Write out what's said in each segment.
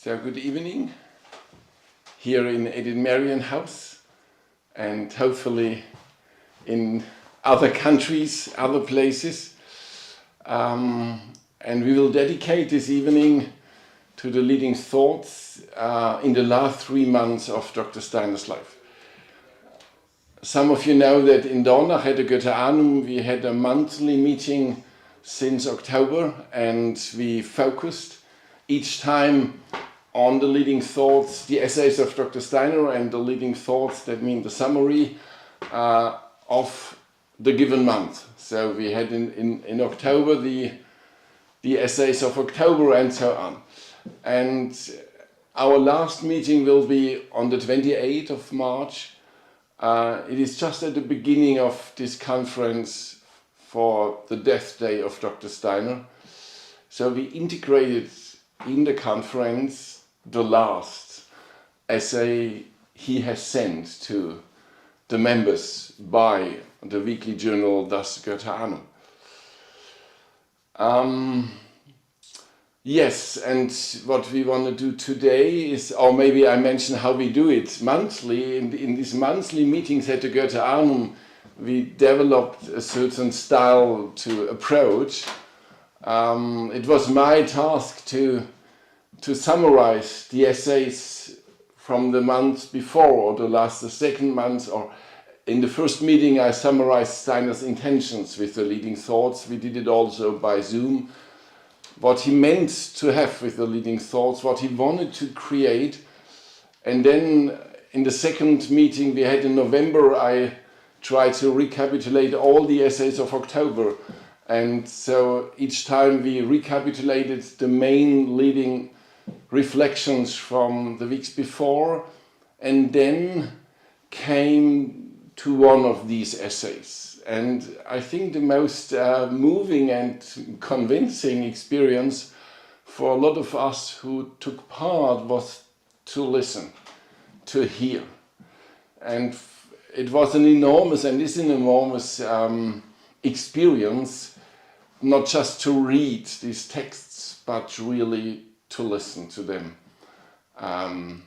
So good evening here in Edith Marian House and hopefully in other countries, other places. And we will dedicate this evening to the leading thoughts in the last 3 months of Dr. Steiner's life. Some of you know that in Dornach at the Goetheanum we had a monthly meeting since October, and we focused each time on the leading thoughts, the essays of Dr. Steiner, and the leading thoughts, that mean the summary of the given month. So we had in October the essays of October and so on. And our last meeting will be on the 28th of March. It is just at the beginning of this conference for the death day of Dr. Steiner. So we integrated in the conference the last essay he has sent to the members by the weekly journal Das Goetheanum. Yes, and what we want to do today is, or maybe I mention how we do it monthly. In these monthly meetings at the Goetheanum, we developed a certain style to approach. It was my task to summarize the essays from the month before, or the second month, or in the first meeting I summarized Steiner's intentions with the leading thoughts. We did it also by Zoom. What he meant to have with the leading thoughts, what he wanted to create. And then in the second meeting we had in November, I tried to recapitulate all the essays of October. And so each time we recapitulated the main leading reflections from the weeks before, and then came to one of these essays. And I think the most moving and convincing experience for a lot of us who took part was to listen, to hear. And it was an enormous, and is an enormous experience, not just to read these texts, but really to listen to them. And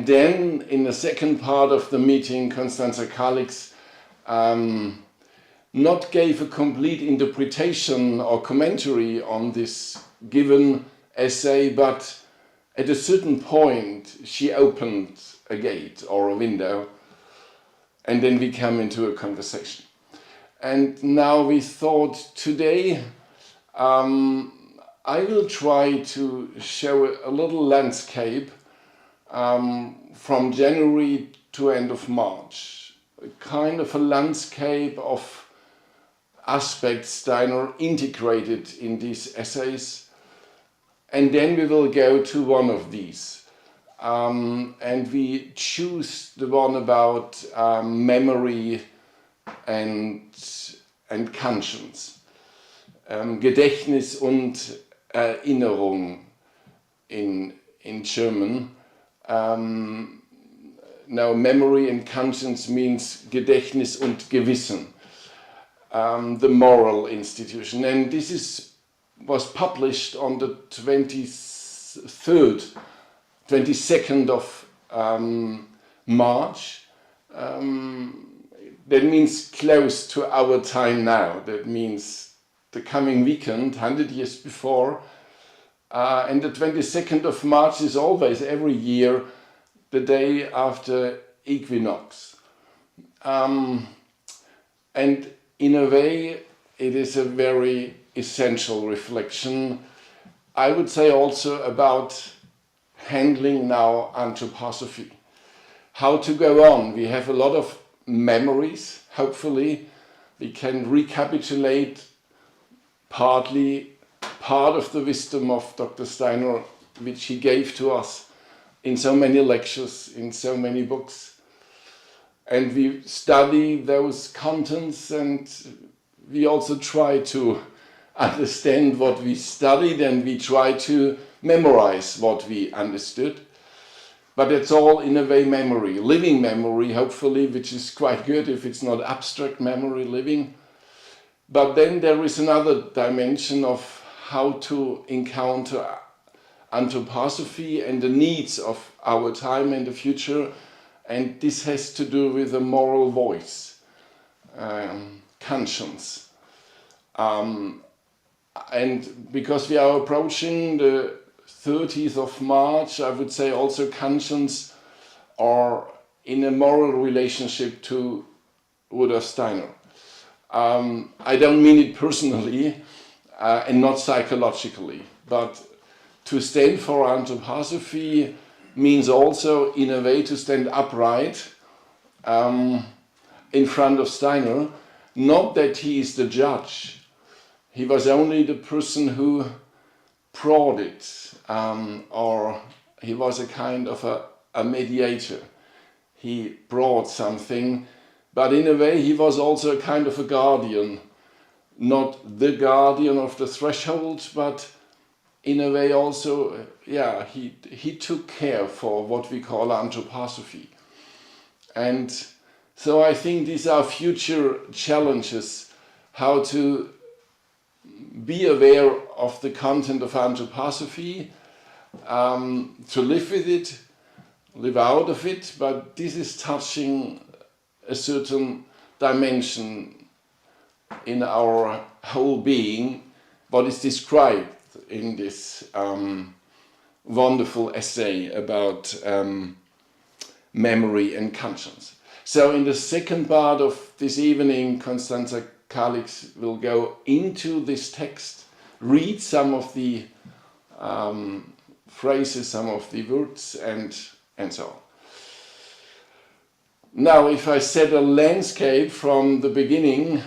then in the second part of the meeting, Constanza Kalix not gave a complete interpretation or commentary on this given essay, but at a certain point she opened a gate or a window, and then we came into a conversation. And now we thought today I will try to show a little landscape from January to end of March, a kind of a landscape of aspects Steiner integrated in these essays, and then we will go to one of these. And we choose the one about memory and conscience, Gedächtnis und Erinnerung in German. Now memory and conscience means Gedächtnis und Gewissen, the moral institution. And this was published on the 22nd of March. That means close to our time now. That means the coming weekend, 100 years before. And the 22nd of March is always, every year, the day after equinox. And in a way, it is a very essential reflection. I would say also about handling now anthroposophy. How to go on. We have a lot of memories, hopefully. We can recapitulate partly part of the wisdom of Dr. Steiner, which he gave to us in so many lectures, in so many books. And we study those contents, and we also try to understand what we studied, and we try to memorize what we understood. But it's all in a way memory, living memory, hopefully, which is quite good if it's not abstract memory living. But then there is another dimension of how to encounter anthroposophy and the needs of our time and the future, and this has to do with a moral voice, conscience. And because we are approaching the 30th of March, I would say also conscience are in a moral relationship to Rudolf Steiner. I don't mean it personally and not psychologically, but to stand for anthroposophy means also, in a way, to stand upright in front of Steiner. Not that he is the judge. He was only the person who brought it, or he was a kind of a mediator. He brought something, but in a way he was also a kind of a guardian. Not the guardian of the threshold, but in a way also, he took care for what we call anthroposophy. And so I think these are future challenges, how to be aware of the content of anthroposophy, to live with it, live out of it, but this is touching a certain dimension in our whole being, what is described in this wonderful essay about memory and conscience. So in the second part of this evening, Constanza Kalix will go into this text, read some of the phrases, some of the words, and so on. Now, if I set a landscape from the beginning,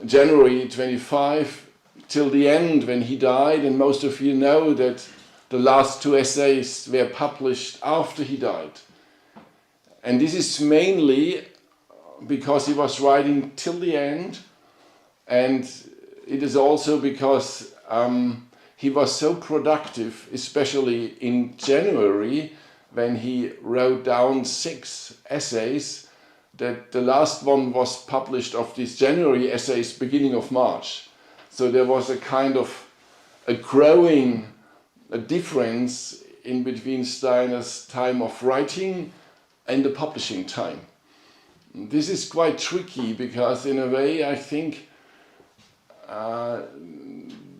January 25, till the end when he died, and most of you know that the last two essays were published after he died. And this is mainly because he was writing till the end, and it is also because he was so productive, especially in January, when he wrote down 6 essays, that the last one was published of these January essays beginning of March. So there was a kind of a growing difference in between Steiner's time of writing and the publishing time. This is quite tricky because in a way I think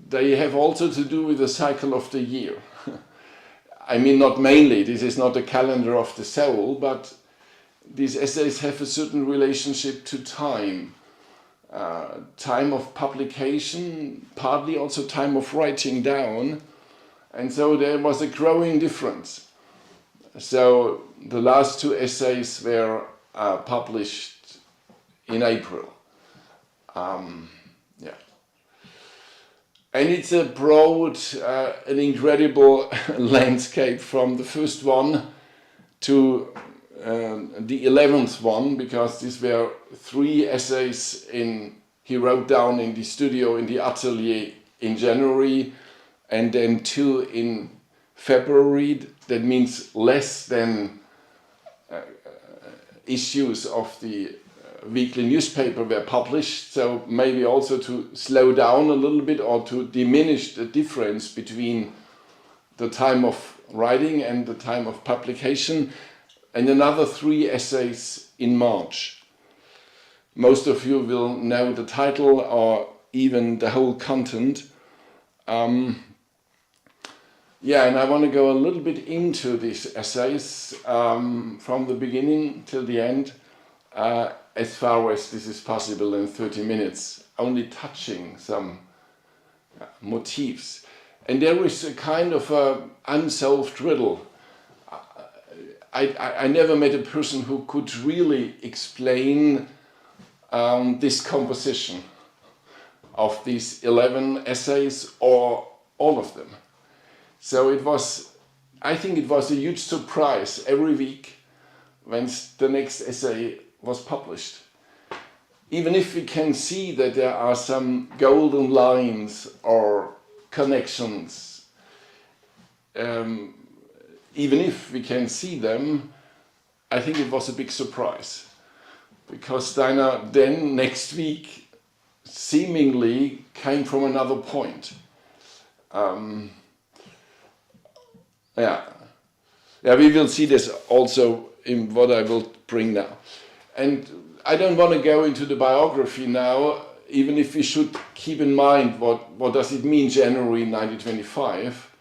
they have also to do with the cycle of the year. I mean, not mainly, this is not a calendar of the soul, but these essays have a certain relationship to time. Time of publication, partly also time of writing down, and so there was a growing difference. So the last 2 essays were published in April. And it's a broad, an incredible landscape from the first one to the 11th one, because these were 3 essays he wrote down in the studio, in the atelier in January, and then 2 in February. That means less than issues of the weekly newspaper were published, so maybe also to slow down a little bit or to diminish the difference between the time of writing and the time of publication, and another 3 essays in March. Most of you will know the title or even the whole content. And I want to go a little bit into these essays from the beginning till the end, as far as this is possible in 30 minutes, only touching some motifs. And there is a kind of unsolved riddle. I never met a person who could really explain this composition of these 11 essays or all of them. So I think it was a huge surprise every week when the next essay was published. Even if we can see that there are some golden lines or connections, even if we can see them, I think it was a big surprise. Because Steiner then, next week, seemingly came from another point. Yeah. Yeah, we will see this also in what I will bring now. And I don't want to go into the biography now, even if we should keep in mind what does it mean January 1925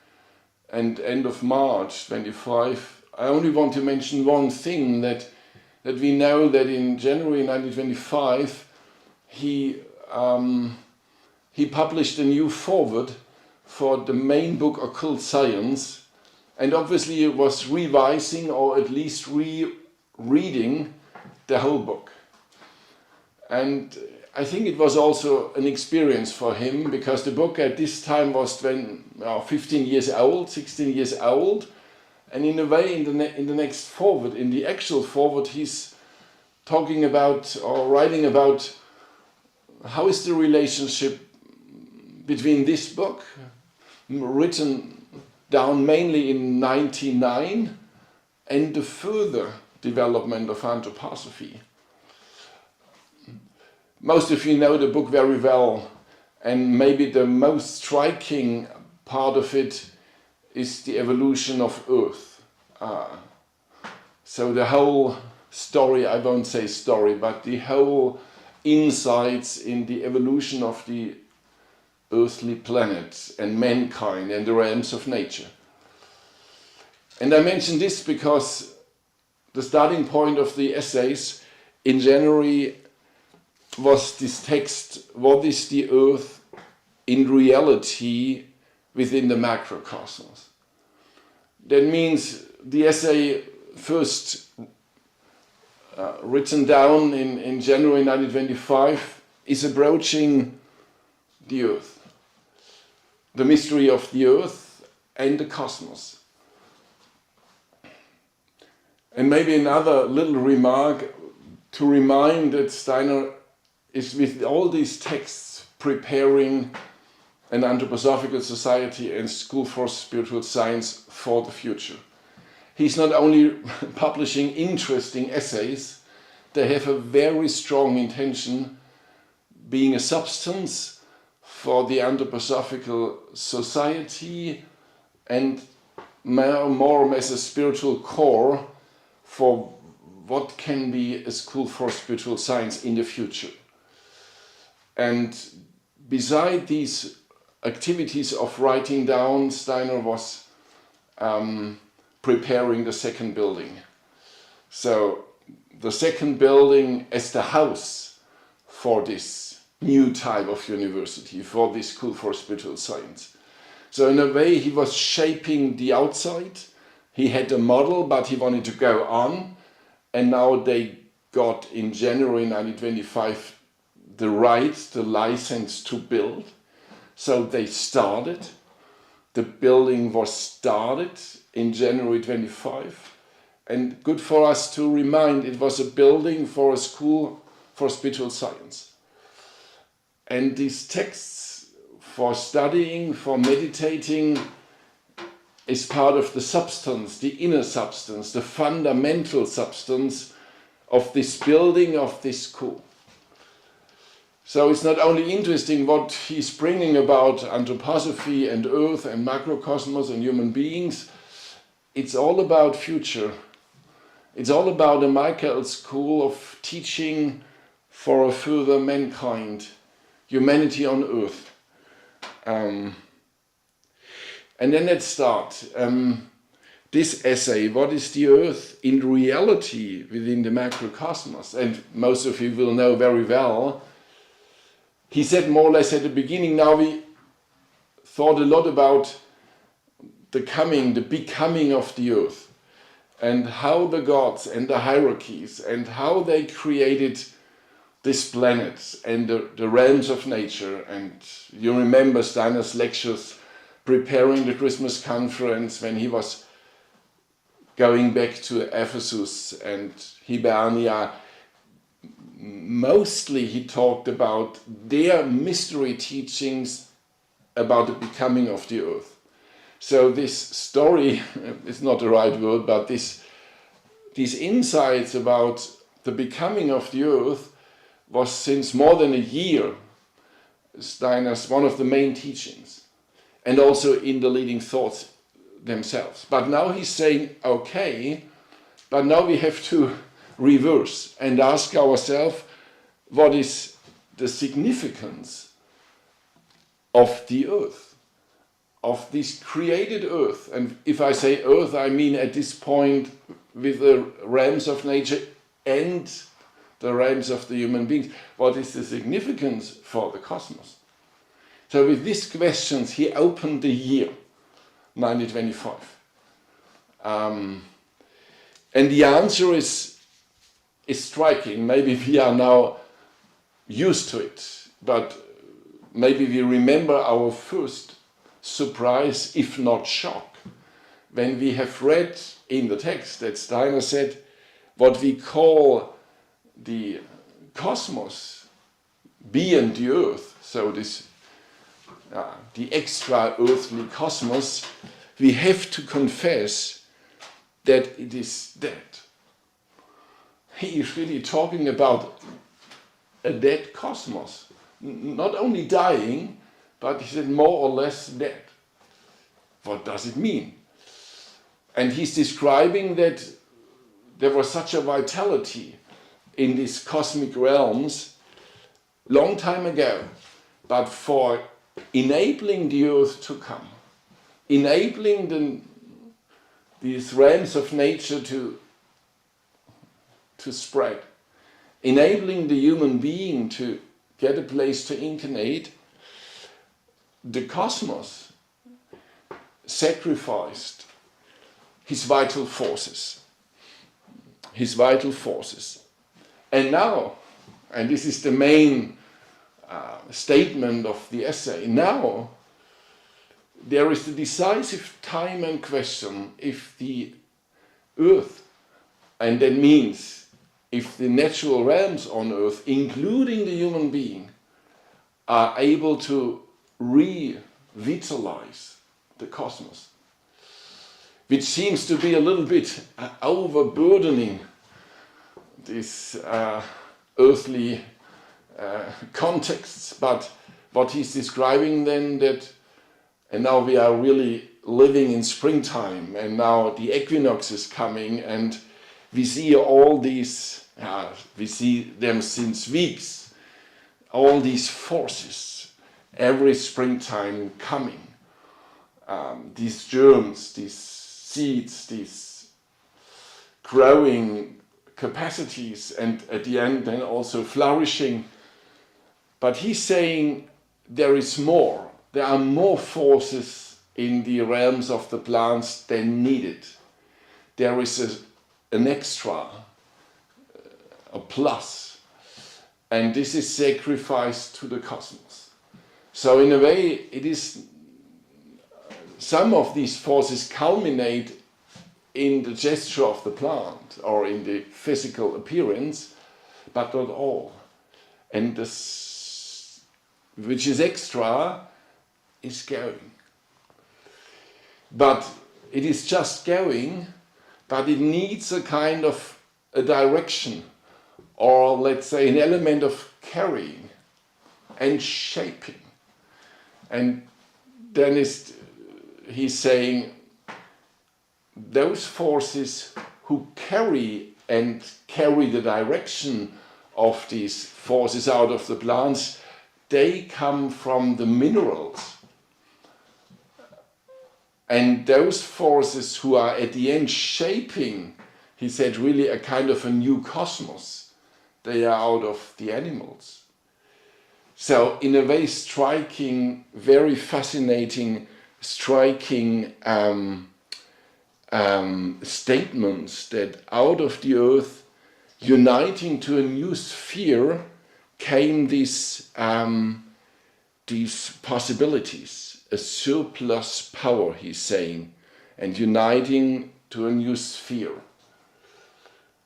and end of March 25. I only want to mention one thing, that we know that in January 1925 he published a new foreword for the main book Occult Science, and obviously it was revising or at least rereading the whole book. And I think it was also an experience for him, because the book at this time was 15 years old, 16 years old, and in a way in the next foreword, in the actual foreword, he's talking about or writing about how is the relationship between this book, written down mainly in 1999, and the further development of anthroposophy. Most of you know the book very well, and maybe the most striking part of it is the evolution of Earth. So the whole story, I won't say story, but the whole insights in the evolution of the earthly planet and mankind and the realms of nature. And I mention this because the starting point of the essays in January was this text, what is the earth in reality within the macrocosmos? That means the essay first written down in January 1925 is approaching the earth, the mystery of the earth and the cosmos. And maybe another little remark to remind that Steiner is, with all these texts, preparing an anthroposophical society and school for spiritual science for the future. He's not only publishing interesting essays, they have a very strong intention being a substance for the anthroposophical society and more as a spiritual core for what can be a school for spiritual science in the future. And beside these activities of writing down, Steiner was preparing the second building. So the second building as the house for this new type of university, for this school for spiritual science. So in a way he was shaping the outside. He had a model, but he wanted to go on. And now they got in January 1925 the right, the license to build. So they started. The building was started in January 25. And good for us to remind, it was a building for a school for spiritual science. And these texts for studying, for meditating, is part of the substance, the inner substance, the fundamental substance of this building, of this school. So it's not only interesting what he's bringing about anthroposophy and earth and macrocosmos and human beings, it's all about future. It's all about a Michael school of teaching for a further mankind, humanity on earth. And then let's start. This essay, what is the earth in reality within the macrocosmos? And most of you will know very well. He said more or less at the beginning, now we thought a lot about the becoming of the earth, and how the gods and the hierarchies and how they created this planet and the realms of nature. And you remember Steiner's lectures preparing the Christmas conference when he was going back to Ephesus and Hibernia. Mostly he talked about their mystery teachings about the becoming of the earth. So this story is not the right word, but these insights about the becoming of the earth was since more than a year Steiner's one of the main teachings, and also in the leading thoughts themselves. But now he's saying, okay, but now we have to reverse and ask ourselves, what is the significance of the earth, of this created earth? And if I say earth, I mean at this point with the realms of nature and the realms of the human beings. What is the significance for the cosmos? So with these questions, he opened the year 1925. And the answer is striking. Maybe we are now used to it, but maybe we remember our first surprise, if not shock, when we have read in the text that Steiner said what we call the cosmos beyond the earth, so this the extra-earthly cosmos, we have to confess that it is dead. He is really talking about a dead cosmos. Not only dying, but he said more or less dead. What does it mean? And he's describing that there was such a vitality in these cosmic realms long time ago, but for enabling the earth to come, enabling these realms of nature to spread, enabling the human being to get a place to incarnate, the cosmos sacrificed his vital forces. His vital forces. And now, and this is the main statement of the essay, now there is the decisive time and question if the earth, and that means if the natural realms on earth, including the human being, are able to revitalize the cosmos, which seems to be a little bit overburdening these earthly contexts. But what he's describing then, that, and now we are really living in springtime, and now the equinox is coming, and we see all these, we see them since weeks, all these forces, every springtime coming, these germs, these seeds, these growing capacities, and at the end then also flourishing. But he's saying there is more. There are more forces in the realms of the plants than needed. There is an extra, a plus, and this is sacrificed to the cosmos. So in a way, it is, some of these forces culminate in the gesture of the plant or in the physical appearance, but not all. And this, which is extra, is going. But it is just going, but it needs a kind of a direction, or let's say an element of carrying and shaping. And then he's saying those forces who carry the direction of these forces out of the plants, they come from the minerals. And those forces who are at the end shaping, he said, really a kind of a new cosmos, they are out of the animals. So in a way striking, very fascinating, striking statements that out of the earth, uniting to a new sphere, came these possibilities. A surplus power, he's saying, and uniting to a new sphere.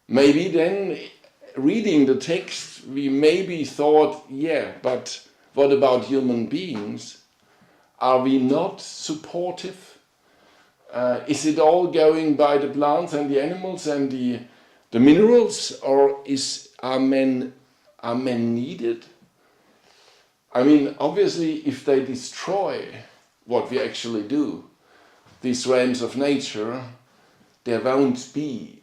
Maybe then, reading the text, we maybe thought, yeah, but what about human beings? Are we not supportive? Is it all going by the plants and the animals and the minerals, or are men needed? I mean, obviously, if they destroy what we actually do, these realms of nature, there won't be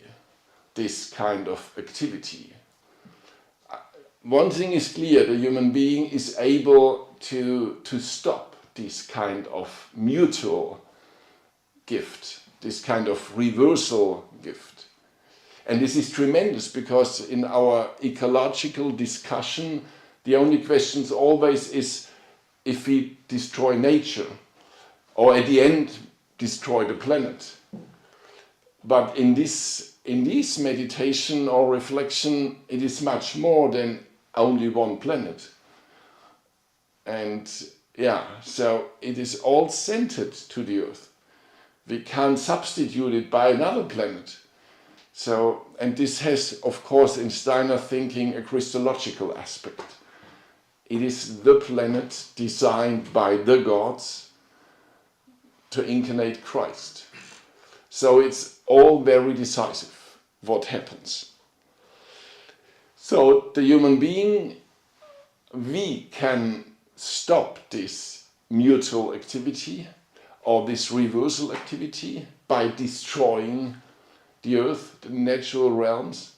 this kind of activity. One thing is clear, the human being is able to stop this kind of mutual gift, this kind of reversal gift. And this is tremendous because in our ecological discussion, the only question always is if we destroy nature or at the end destroy the planet. But in this meditation or reflection, it is much more than only one planet. And yeah, so it is all centered to the Earth. We can't substitute it by another planet. So, and this has, of course, in Steiner thinking, a Christological aspect. It is the planet designed by the gods to incarnate Christ. So it's all very decisive what happens. So the human being, we can stop this mutual activity or this reversal activity by destroying the earth, the natural realms.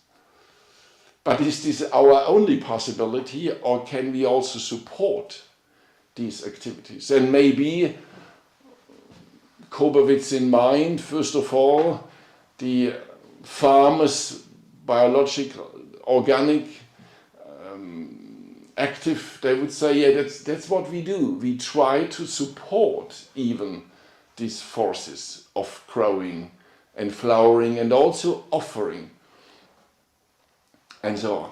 But is this our only possibility, or can we also support these activities? And maybe Kobowitz in mind, first of all, the farmers, biological, organic, active, they would say, yeah, that's what we do. We try to support even these forces of growing and flowering and also offering and so on.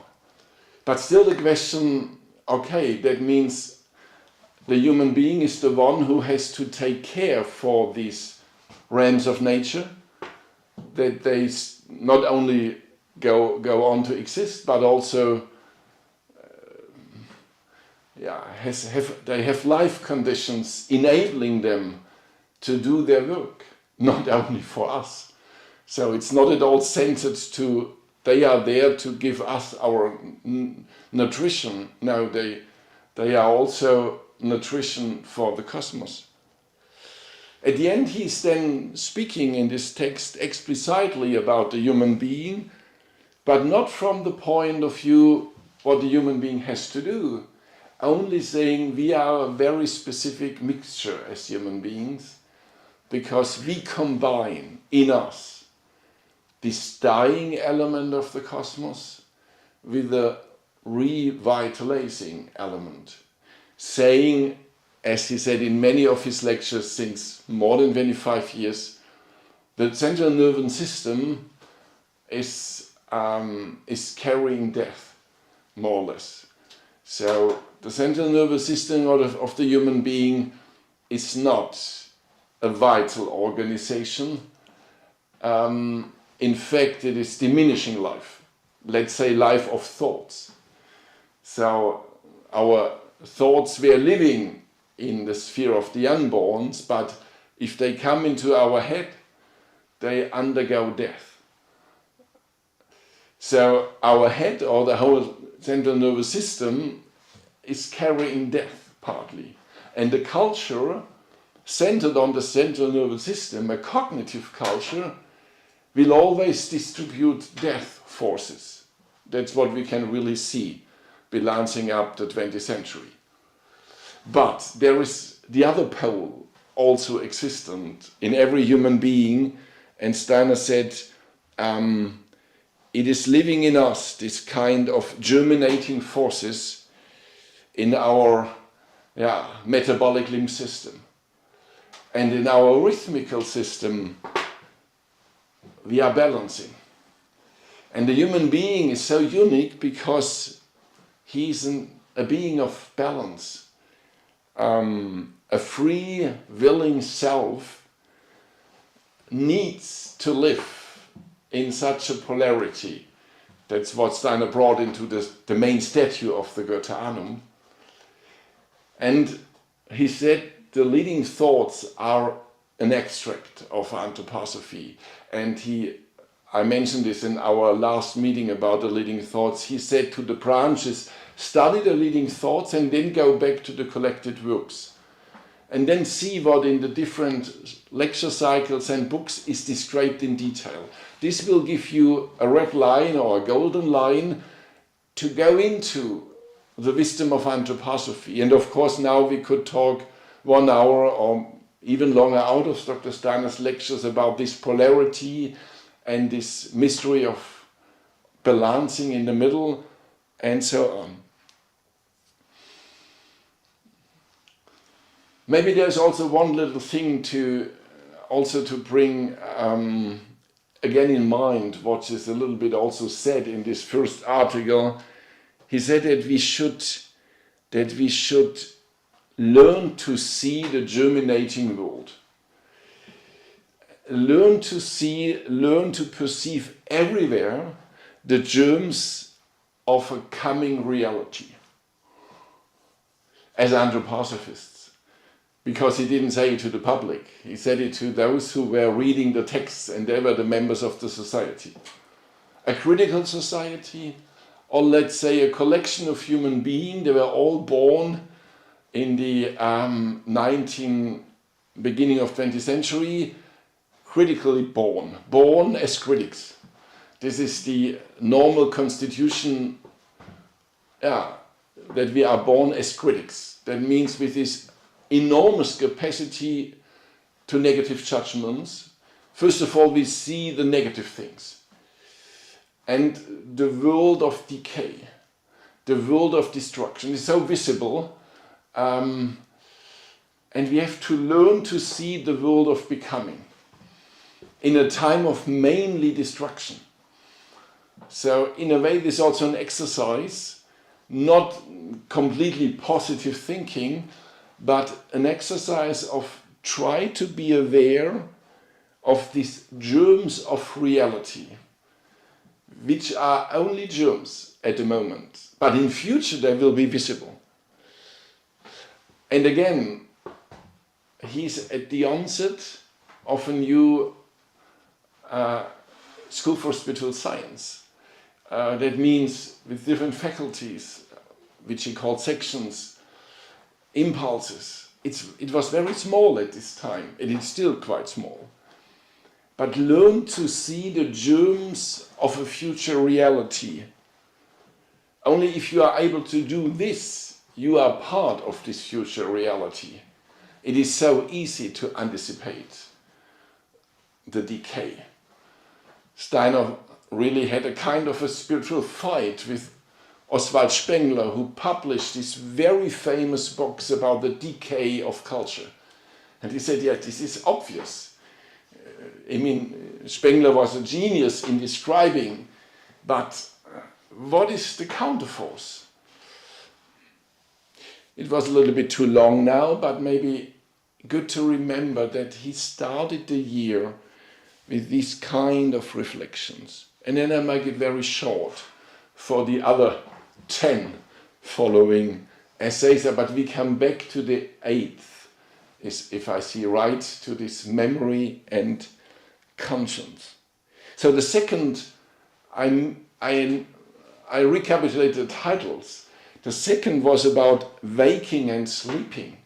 But still the question, okay, that means the human being is the one who has to take care for these realms of nature, that they not only go on to exist, but also they have life conditions enabling them to do their work, not only for us. So it's not at all centered to, they are there to give us our nutrition. No, they are also nutrition for the cosmos. At the end, he's then speaking in this text explicitly about the human being, but not from the point of view what the human being has to do, only saying we are a very specific mixture as human beings, because we combine in us this dying element of the cosmos with the revitalizing element, saying, as he said in many of his lectures since more than 25 years, the central nervous system is carrying death, more or less. So the central nervous system of the human being is not a vital organization. In fact, it is diminishing life. Let's say life of thoughts. So our thoughts, we are living in the sphere of the unborns, but if they come into our head, they undergo death. So our head, or the whole central nervous system, is carrying death partly. And the culture centered on the central nervous system, a cognitive culture, will always distribute death forces. That's what we can really see balancing up the 20th century. But there is the other pole also existent in every human being, and Steiner said, it is living in us, this kind of germinating forces in our metabolic limb system. And in our rhythmical system, we are balancing. And the human being is so unique because he's a being of balance. A free, willing self needs to live in such a polarity. That's what Steiner brought into the main statue of the Goethe Annum. And he said the leading thoughts are an extract of anthroposophy. And I mentioned this in our last meeting about the leading thoughts. He said to the branches, study the leading thoughts and then go back to the collected works. and then see what in the different lecture cycles and books is described in detail. This will give you a red line or a golden line to go into the wisdom of anthroposophy. And of course now we could talk 1 hour or even longer out of Dr. Steiner's lectures about this polarity and this mystery of balancing in the middle and so on. Maybe there's also one little thing to bring again in mind, what is a little bit also said in this first article. He said that we should learn to see the germinating world. Learn to perceive everywhere the germs of a coming reality as anthroposophists. Because he didn't say it to the public, he said it to those who were reading the texts, and they were the members of the society. A critical society, or let's say a collection of human beings, they were all born in the beginning of 20th century, critically born as critics. This is the normal constitution, that we are born as critics. That means with this enormous capacity to negative judgments. First of all, we see the negative things. And the world of decay, the world of destruction is so visible. And we have to learn to see the world of becoming in a time of mainly destruction. So in a way, this is also an exercise, not completely positive thinking, but an exercise of try to be aware of these germs of reality, which are only germs at the moment, but in future they will be visible. And again, he's at the onset of a new school for spiritual science. That means with different faculties, which he called sections, impulses. It was very small at this time, and it's still quite small. But learn to see the germs of a future reality. Only if you are able to do this, you are part of this future reality. It is so easy to anticipate the decay. Steiner really had a kind of a spiritual fight with Oswald Spengler, who published these very famous books about the decay of culture. And he said, this is obvious. Spengler was a genius in describing, but what is the counterforce? It was a little bit too long now, but maybe good to remember that he started the year with these kind of reflections. And then I make it very short for the other 10 following essays, but we come back to the 8th, is, if I see right, to this memory and conscience. So the second, I recapitulate the titles. The second was about waking and sleeping.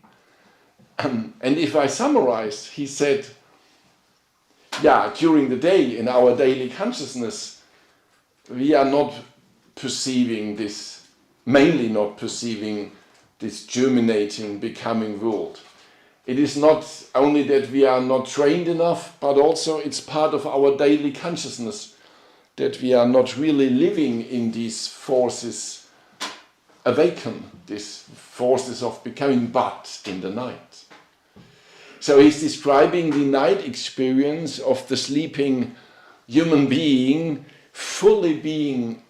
And if I summarize, he said, during the day, in our daily consciousness, we are not perceiving this, mainly not perceiving this germinating, becoming world. It is not only that we are not trained enough, but also it's part of our daily consciousness that we are not really living in these forces awaken, these forces of becoming, but in the night. So he's describing the night experience of the sleeping human being fully being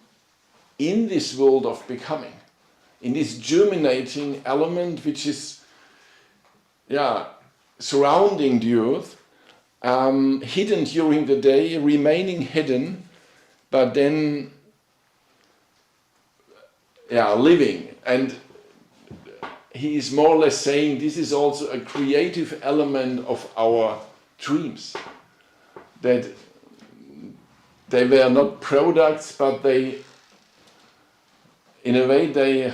in this world of becoming, in this germinating element which is surrounding the earth, hidden during the day, remaining hidden, but then living. And he is more or less saying this is also a creative element of our dreams, that they were not products, but they, in a way, they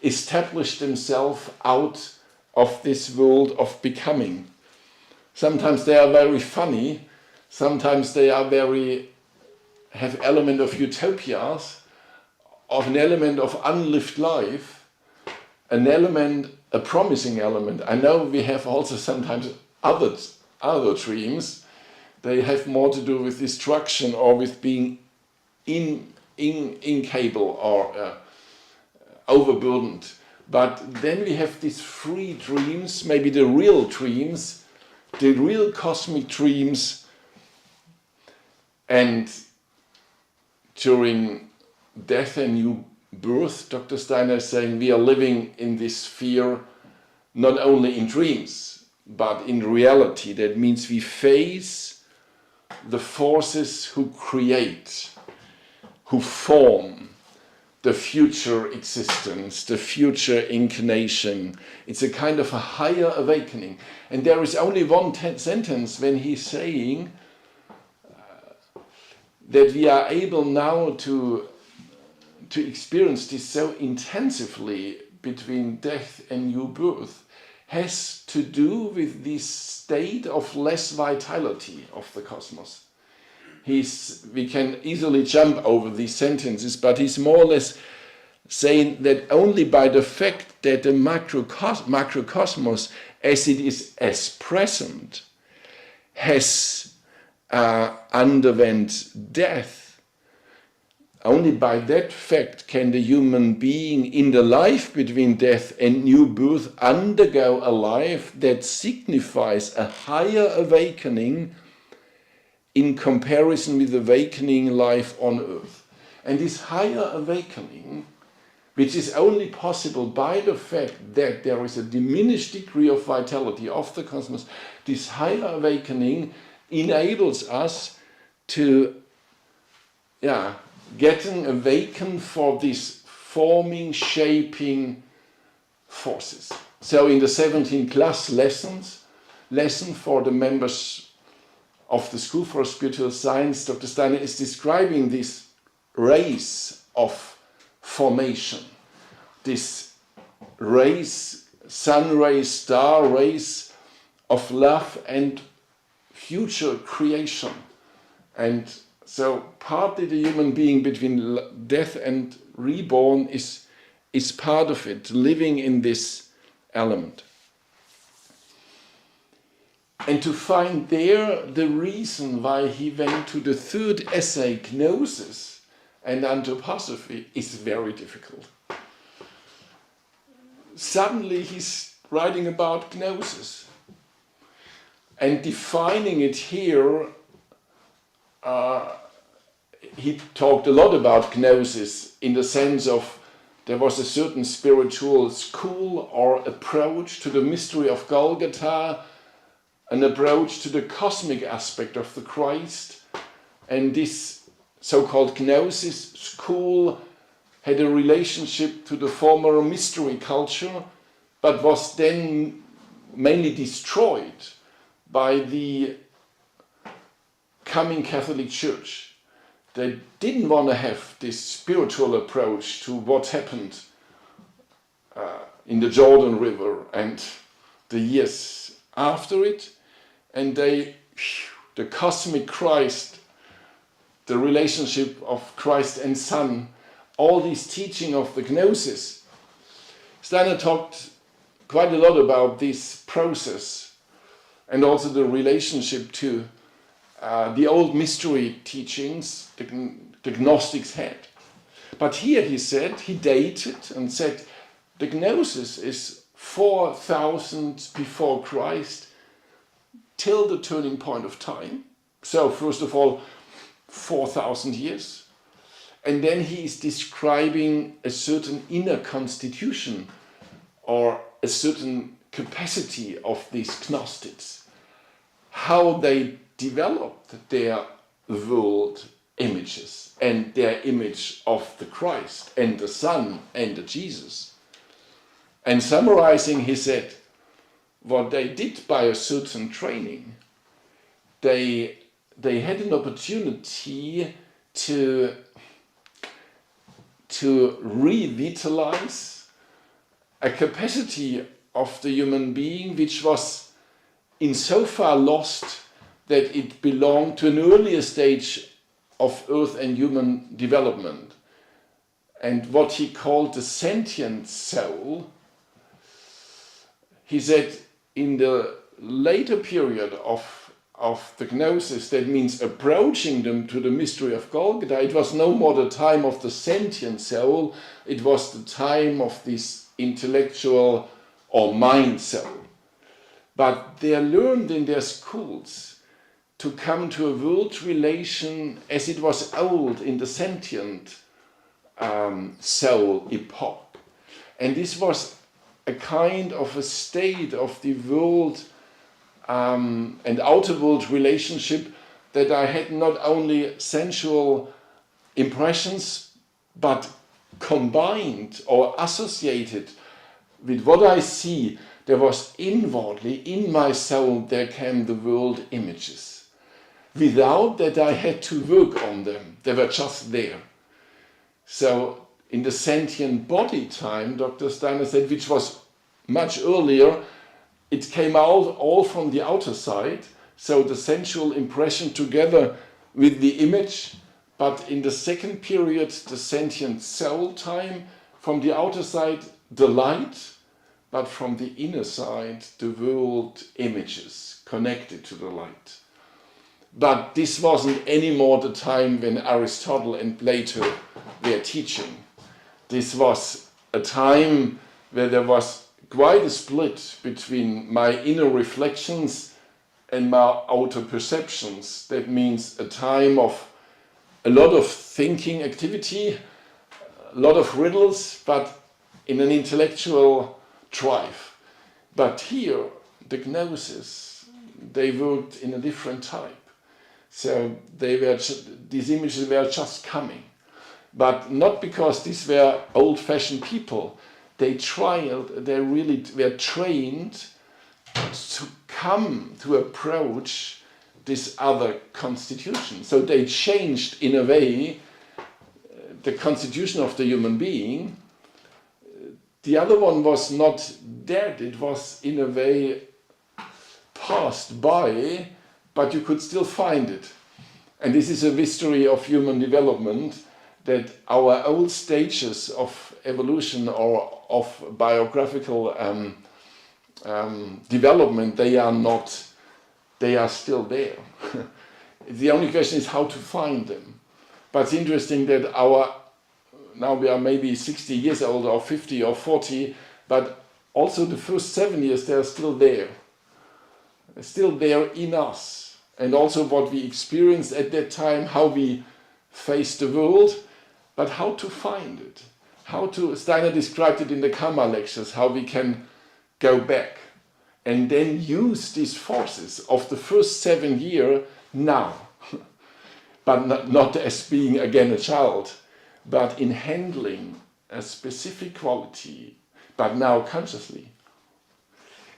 established themselves out of this world of becoming. Sometimes they are very funny, sometimes they are have element of utopias, of an element of unlived life, a promising element. I know we have also sometimes other dreams. They have more to do with destruction or with being incapable or overburdened. But then we have these free dreams, maybe the real dreams, the real cosmic dreams. And during death and new birth, Dr. Steiner is saying we are living in this sphere not only in dreams, but in reality. That means we face the forces who create, who form the future existence, the future incarnation. It's a kind of a higher awakening. And there is only one sentence when he's saying that we are able now to experience this so intensively between death and new birth, has to do with this state of less vitality of the cosmos. We can easily jump over these sentences, but he's more or less saying that only by the fact that the macrocosmos as it is as present has underwent death, only by that fact can the human being in the life between death and new birth undergo a life that signifies a higher awakening in comparison with the awakening life on earth. And this higher awakening, which is only possible by the fact that there is a diminished degree of vitality of the cosmos, this higher awakening enables us to getting awakened for these forming, shaping forces. So in the 17 class lesson for the members of the School for Spiritual Science, Dr. Steiner is describing this race of formation, this race, sun race, star race of love and future creation. And so partly the human being between death and reborn is part of it, living in this element. And to find there the reason why he went to the third essay, Gnosis and Anthroposophy, is very difficult. Suddenly he's writing about Gnosis and defining it here. He talked a lot about Gnosis in the sense of there was a certain spiritual school or approach to the mystery of Golgotha, an approach to the cosmic aspect of the Christ. And this so-called Gnosis school had a relationship to the former mystery culture, but was then mainly destroyed by the coming Catholic Church. They didn't want to have this spiritual approach to what happened in the Jordan River and the years after it. And the cosmic Christ, the relationship of Christ and Son, all these teaching of the Gnosis. Steiner talked quite a lot about this process and also the relationship to the old mystery teachings the Gnostics had. But here he said, he dated and said, the Gnosis is 4,000 before Christ till the turning point of time. So first of all, 4,000 years. And then he is describing a certain inner constitution or a certain capacity of these Gnostics, how they developed their world images and their image of the Christ and the Son and the Jesus. And summarizing, he said, what they did by a certain training, they had an opportunity to revitalize a capacity of the human being which was insofar lost that it belonged to an earlier stage of earth and human development. And what he called the sentient soul, he said in the later period of the gnosis, that means approaching them to the mystery of Golgotha, it was no more the time of the sentient soul, it was the time of this intellectual or mind soul. But they learned in their schools to come to a world relation as it was old in the sentient soul epoch. And this was a kind of a state of the world and outer world relationship that I had not only sensual impressions but combined or associated with what I see. There was inwardly in my soul there came the world images without that I had to work on them. They were just there. So in the sentient body time, Dr. Steiner said, which was much earlier, it came out all from the outer side, so the sensual impression together with the image, but in the second period, the sentient soul time, from the outer side, the light, but from the inner side, the world images connected to the light. But this wasn't anymore the time when Aristotle and Plato were teaching. This was a time where there was quite a split between my inner reflections and my outer perceptions. That means a time of a lot of thinking activity, a lot of riddles, but in an intellectual drive. But here, the gnosis, they worked in a different type. So these images were just coming. But not because these were old-fashioned people. They really were trained to come to approach this other constitution. So they changed in a way the constitution of the human being. The other one was not dead, it was in a way passed by, but you could still find it. And this is a mystery of human development, that our old stages of evolution or of biographical development, they are still there. The only question is how to find them. But it's interesting that now we are maybe 60 years old or 50 or 40, but also the first 7 years, they are still there. They're still there in us. And also what we experienced at that time, how we face the world, but how to find it. Steiner described it in the Karma lectures, how we can go back and then use these forces of the first 7 years now. But not as being again a child, but in handling a specific quality, but now consciously.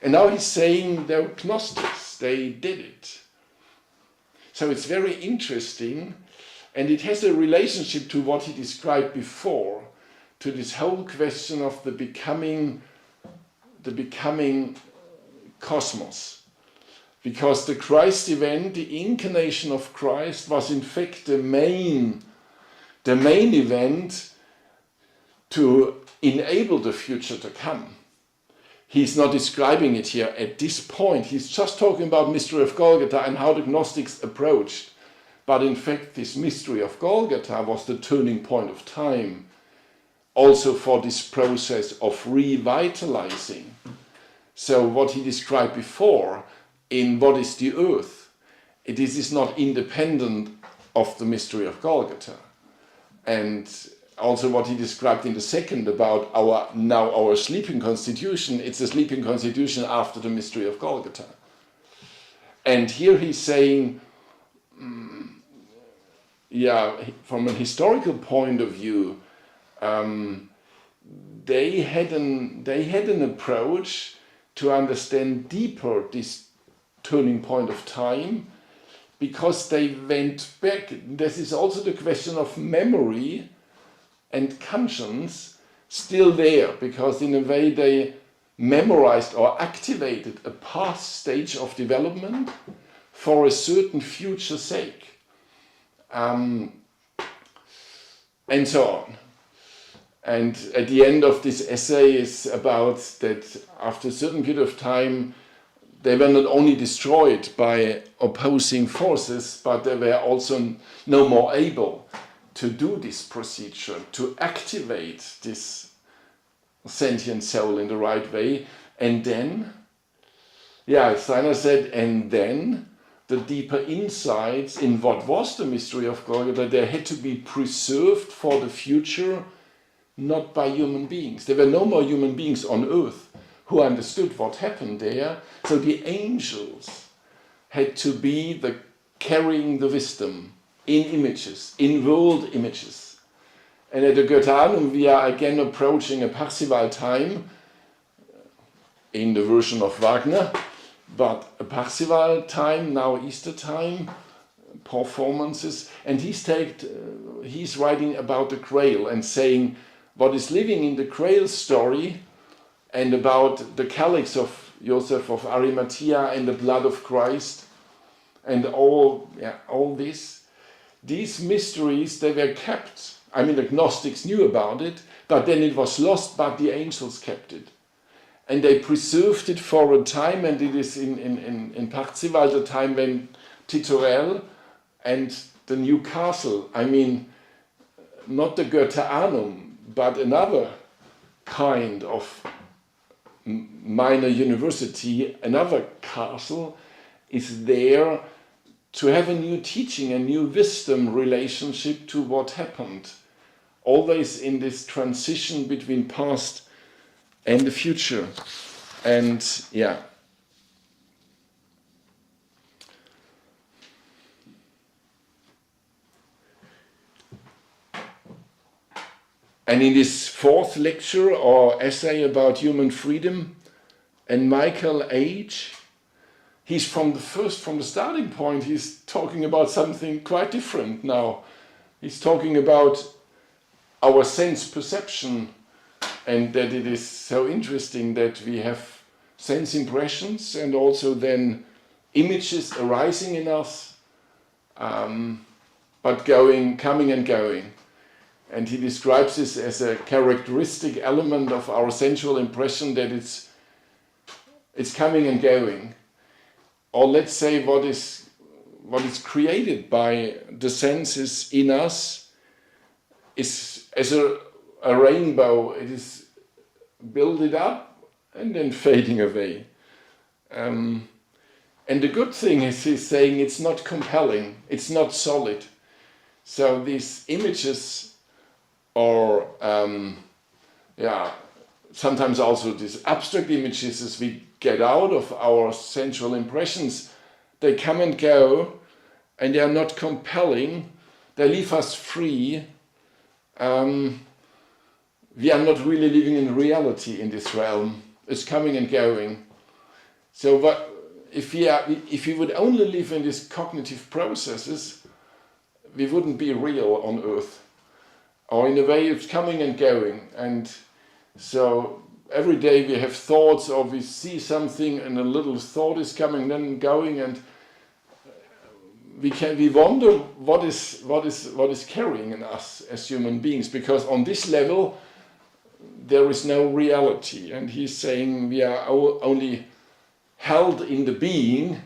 And now he's saying they're Gnostics, they did it. So it's very interesting, and it has a relationship to what he described before, to this whole question of the becoming cosmos. Because the Christ event, the incarnation of Christ, was in fact the main event to enable the future to come. He's not describing it here at this point. He's just talking about mystery of Golgotha and how the Gnostics approached. But in fact, this mystery of Golgotha was the turning point of time, also for this process of revitalizing. So what he described before, in what is the earth, this is not independent of the mystery of Golgotha. And also what he described in the second about our sleeping constitution, it's a sleeping constitution after the mystery of Golgotha. And here he's saying, from a historical point of view, they had an approach to understand deeper this turning point of time, because they went back. This is also the question of memory and conscience still there, because in a way they memorized or activated a past stage of development for a certain future sake, and so on. And at the end of this essay is about that after a certain period of time, they were not only destroyed by opposing forces, but they were also no more able to do this procedure, to activate this sentient soul in the right way. And then, Steiner said, and then the deeper insights in what was the mystery of Golgotha, they had to be preserved for the future, not by human beings. There were no more human beings on earth who understood what happened there. So the angels had to be the carrying the wisdom in images, in world images. And at the Goetheanum we are again approaching a Parzival time in the version of Wagner, but a Parzival time, now Easter time, performances, and he's writing about the Grail and saying what is living in the Grail story and about the calyx of Joseph of Arimathea and the blood of Christ and all this. These mysteries, they were kept. I mean, the Gnostics knew about it, but then it was lost, but the angels kept it. And they preserved it for a time, and it is in Parzival the time when Titurel and the new castle, I mean, not the Goetheanum, but another kind of minor university, another castle, is there to have a new teaching, a new wisdom relationship to what happened. Always in this transition between past and the future. And And in this fourth lecture or essay about human freedom, and Michael H., he's from the starting point, he's talking about something quite different now. He's talking about our sense perception, and that it is so interesting that we have sense impressions and also then images arising in us, but coming and going. And he describes this as a characteristic element of our sensual impression, that it's coming and going. Or let's say what is created by the senses in us is as a rainbow. It is builded up and then fading away. And the good thing is he's saying it's not compelling, it's not solid. So these images, or sometimes also these abstract images as we get out of our sensual impressions, they come and go, and they are not compelling, they leave us free. We are not really living in reality in this realm. It's coming and going. So if we would only live in these cognitive processes, we wouldn't be real on earth. Or in a way it's coming and going. And so every day we have thoughts, or we see something and a little thought is coming then going, and we wonder what is carrying in us as human beings, because on this level there is no reality. And he's saying we are only held in the being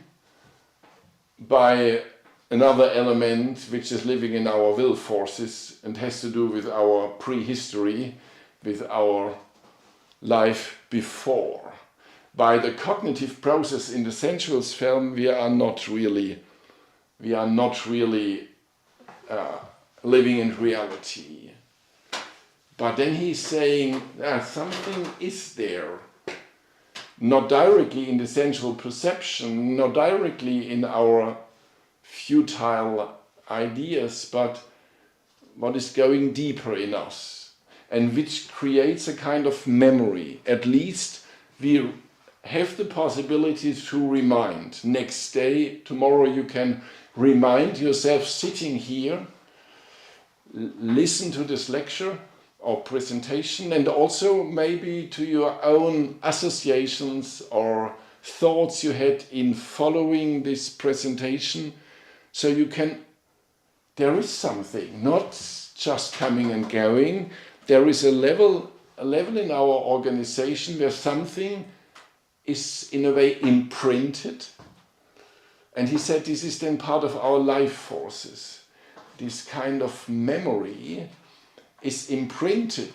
by another element which is living in our will forces and has to do with our prehistory, with our life before. By the cognitive process in the sensual sphere, we are not really living in reality. But then he's saying something is there, not directly in the sensual perception, not directly in our futile ideas, but what is going deeper in us, and which creates a kind of memory. At least we have the possibility to remind. Next day, tomorrow, you can remind yourself sitting here, listen to this lecture, or presentation, and also maybe to your own associations or thoughts you had in following this presentation. So you can, there is something, not just coming and going. There is a level in our organization where something is in a way imprinted. And he said this is then part of our life forces. This kind of memory is imprinted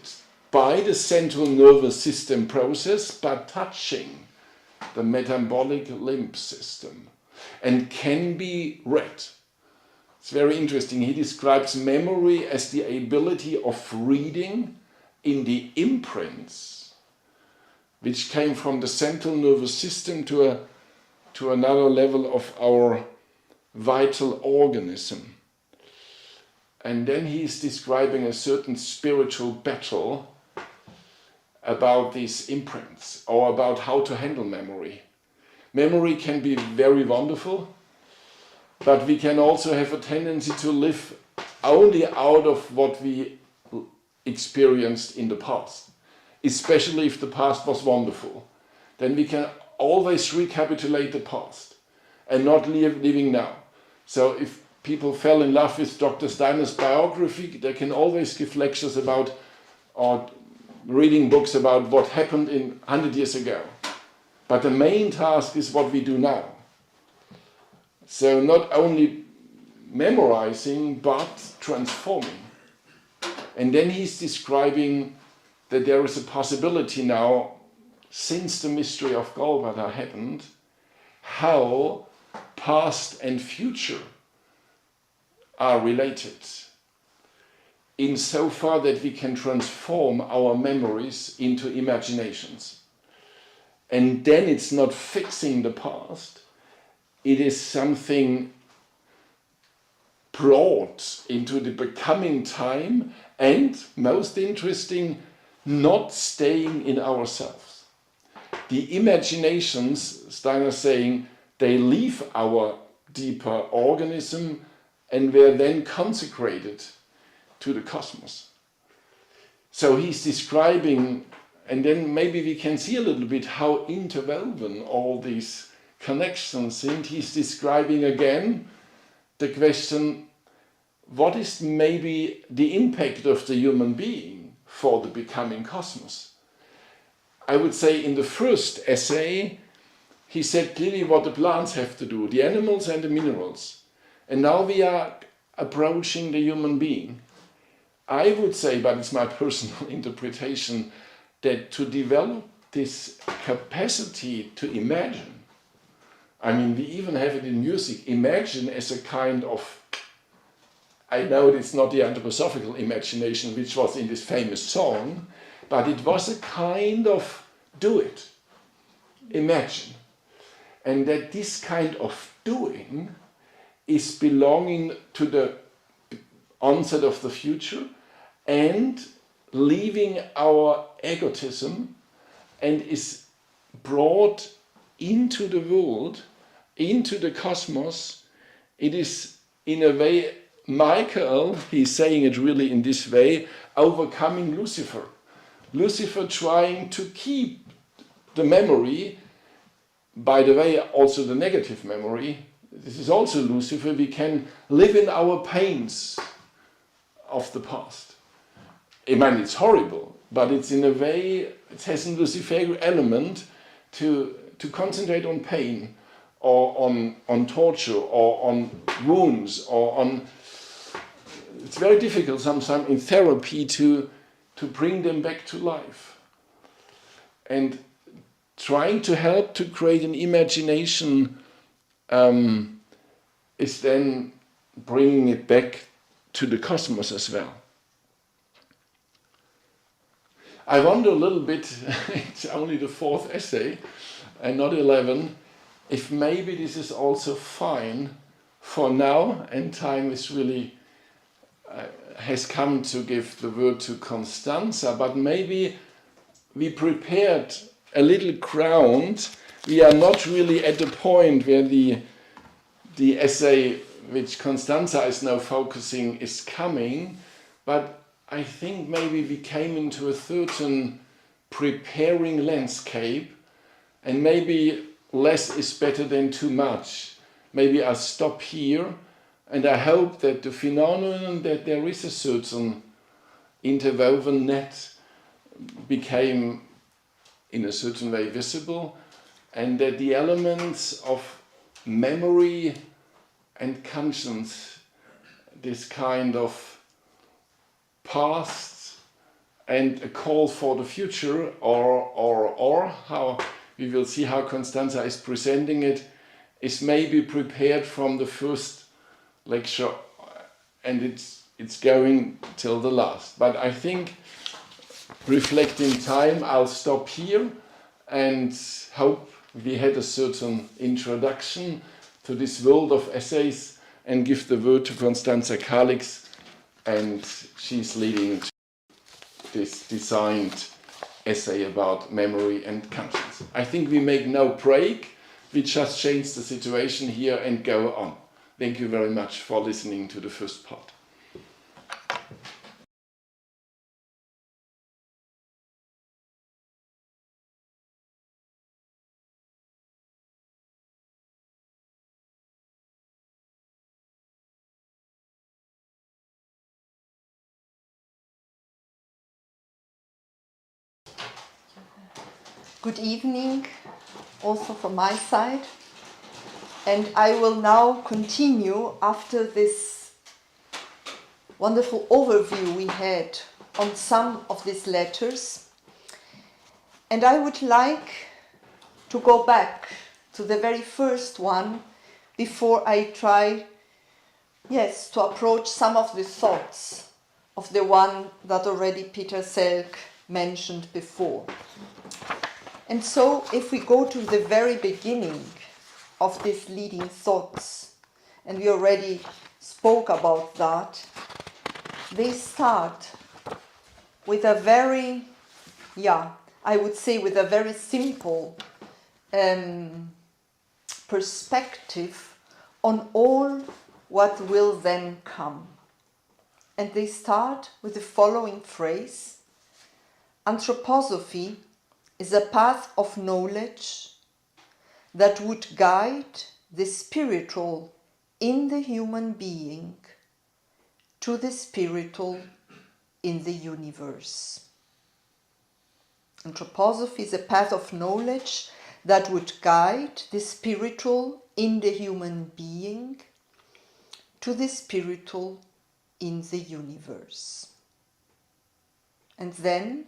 by the central nervous system process, but touching the metabolic limb system, and can be read. It's very interesting. He describes memory as the ability of reading in the imprints, which came from the central nervous system to another level of our vital organism. And then he's describing a certain spiritual battle about these imprints, or about how to handle memory. Memory can be very wonderful, but we can also have a tendency to live only out of what we experienced in the past, especially if the past was wonderful. Then we can always recapitulate the past and not living now. So if people fell in love with Dr. Steiner's biography, they can always give lectures about, or reading books about what happened 100 years ago. But the main task is what we do now. So not only memorizing, but transforming. And then he's describing that there is a possibility now, since the mystery of Golgotha happened, how past and future are related, insofar that we can transform our memories into imaginations. And then it's not fixing the past, it is something brought into the becoming time, and, most interesting, not staying in ourselves. The imaginations, Steiner saying, they leave our deeper organism and were then consecrated to the cosmos. So he's describing, and then maybe we can see a little bit how interwoven all these connections, and he's describing again the question, what is maybe the impact of the human being for the becoming cosmos? I would say in the first essay, he said clearly what the plants have to do, the animals and the minerals. And now we are approaching the human being. I would say, but it's my personal interpretation, that to develop this capacity to imagine, I mean, we even have it in music, imagine as a kind of, I know it's not the anthroposophical imagination which was in this famous song, but it was a kind of do it, imagine. And that this kind of doing is belonging to the onset of the future and leaving our egotism, and is brought into the world, into the cosmos. It is in a way, Michael, he's saying it really in this way, overcoming Lucifer. Lucifer trying to keep the memory, by the way, also the negative memory. This is also Lucifer. We can live in our pains of the past. I mean, it's horrible, but it's in a way, it has a Luciferian element to concentrate on pain, or on torture, or on wounds, or on... It's very difficult sometimes in therapy to bring them back to life. And trying to help to create an imagination is then bringing it back to the cosmos as well. I wonder a little bit, it's only the 4th essay and not 11, if maybe this is also fine for now, and time is really has come to give the word to Constanza, but maybe we prepared a little ground. We are not really at the point where the essay which Constanza is now focusing is coming, but I think maybe we came into a certain preparing landscape, and maybe less is better than too much. Maybe I stop here, and I hope that the phenomenon that there is a certain interwoven net became in a certain way visible, and that the elements of memory and conscience, this kind of past and a call for the future, or how we will see how Constanza is presenting it, is maybe prepared from the first lecture, and it's going till the last. But I think, reflecting time, I'll stop here and hope we had a certain introduction to this world of essays, and give the word to Constanza Kalix, and she's leading this designed essay about memory and conscience. I think we make no break, we just change the situation here and go on. Thank you very much for listening to the first part. Good evening, also from my side. And I will now continue after this wonderful overview we had on some of these letters. And I would like to go back to the very first one before I try, to approach some of the thoughts of the one that already Peter Selg mentioned before. And so, if we go to the very beginning of these leading thoughts, and we already spoke about that, they start with a very, I would say with a very simple perspective on all what will then come. And they start with the following phrase: anthroposophy is a path of knowledge that would guide the spiritual in the human being to the spiritual in the universe. Anthroposophy is a path of knowledge that would guide the spiritual in the human being to the spiritual in the universe. And then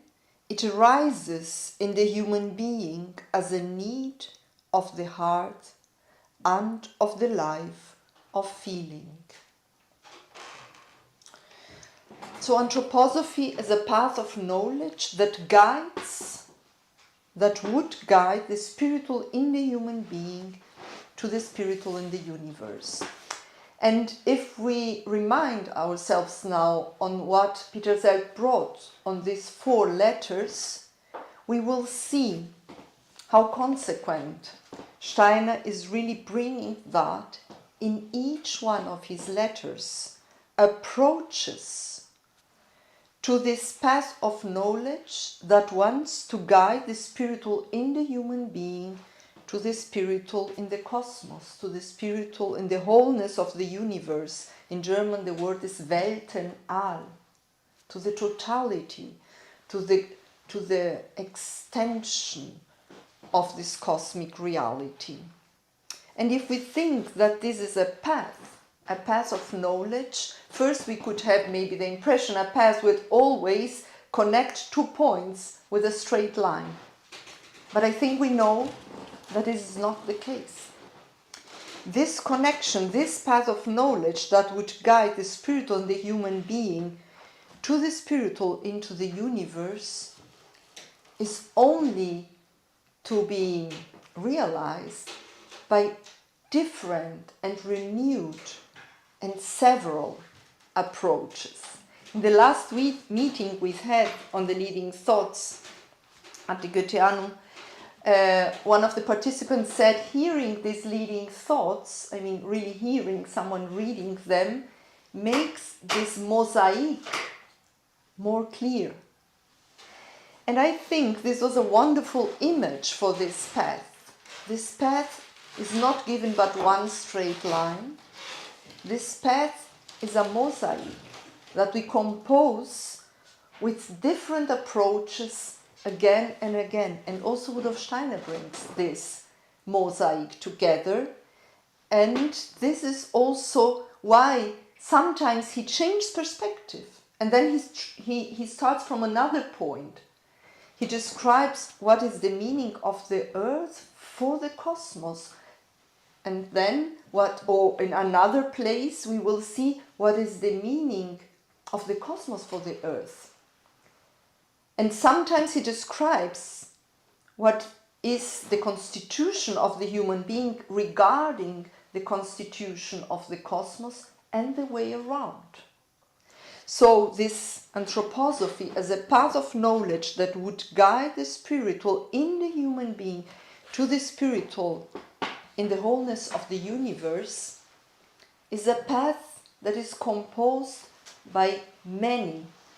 it arises in the human being as a need of the heart and of the life of feeling. So anthroposophy is a path of knowledge that would guide the spiritual in the human being to the spiritual in the universe. And if we remind ourselves now on what Peter Selg brought on these 4 letters, we will see how consequent Steiner is really bringing that in each one of his letters, approaches to this path of knowledge that wants to guide the spiritual in the human being to the spiritual in the cosmos, to the spiritual in the wholeness of the universe. In German the word is Weltenall, to the totality, to the extension of this cosmic reality. And if we think that this is a path of knowledge, first we could have maybe the impression a path would always connect 2 points with a straight line. But I think we know that this is not the case. This connection, this path of knowledge that would guide the spiritual and the human being to the spiritual into the universe is only to be realized by different and renewed and several approaches. In the last meeting we had on the leading thoughts at the Goetheanum, one of the participants said, hearing these leading thoughts, I mean really hearing someone reading them, makes this mosaic more clear. And I think this was a wonderful image for this path. This path is not given but one straight line. This path is a mosaic that we compose with different approaches again and again. And also Rudolf Steiner brings this mosaic together. And this is also why sometimes he changes perspective. And then he starts from another point. He describes what is the meaning of the earth for the cosmos. And then or in another place, we will see what is the meaning of the cosmos for the earth. And sometimes he describes what is the constitution of the human being regarding the constitution of the cosmos and the way around. So this anthroposophy as a path of knowledge that would guide the spiritual in the human being to the spiritual in the wholeness of the universe is a path that is composed by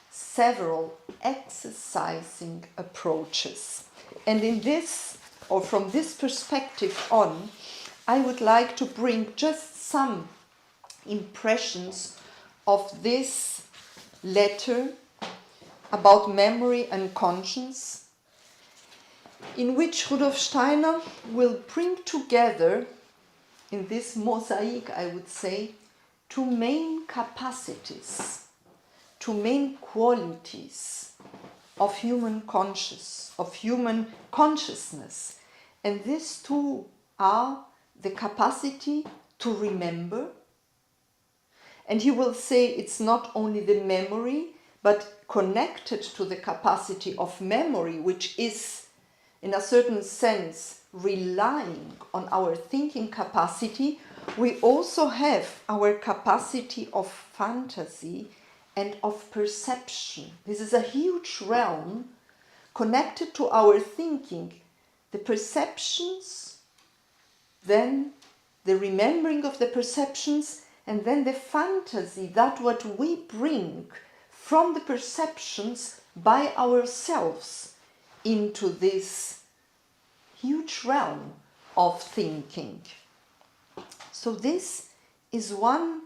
several exercising approaches. And in this, or from this perspective on, I would like to bring just some impressions of this letter about memory and conscience, in which Rudolf Steiner will bring together, in this mosaic, I would say, two main capacities, two main qualities of human consciousness. And these two are the capacity to remember. And he will say it's not only the memory, but connected to the capacity of memory, which is, in a certain sense, relying on our thinking capacity, we also have our capacity of fantasy and of perception. This is a huge realm connected to our thinking. The perceptions, then the remembering of the perceptions, and then the fantasy, that what we bring from the perceptions by ourselves into this huge realm of thinking. So this is one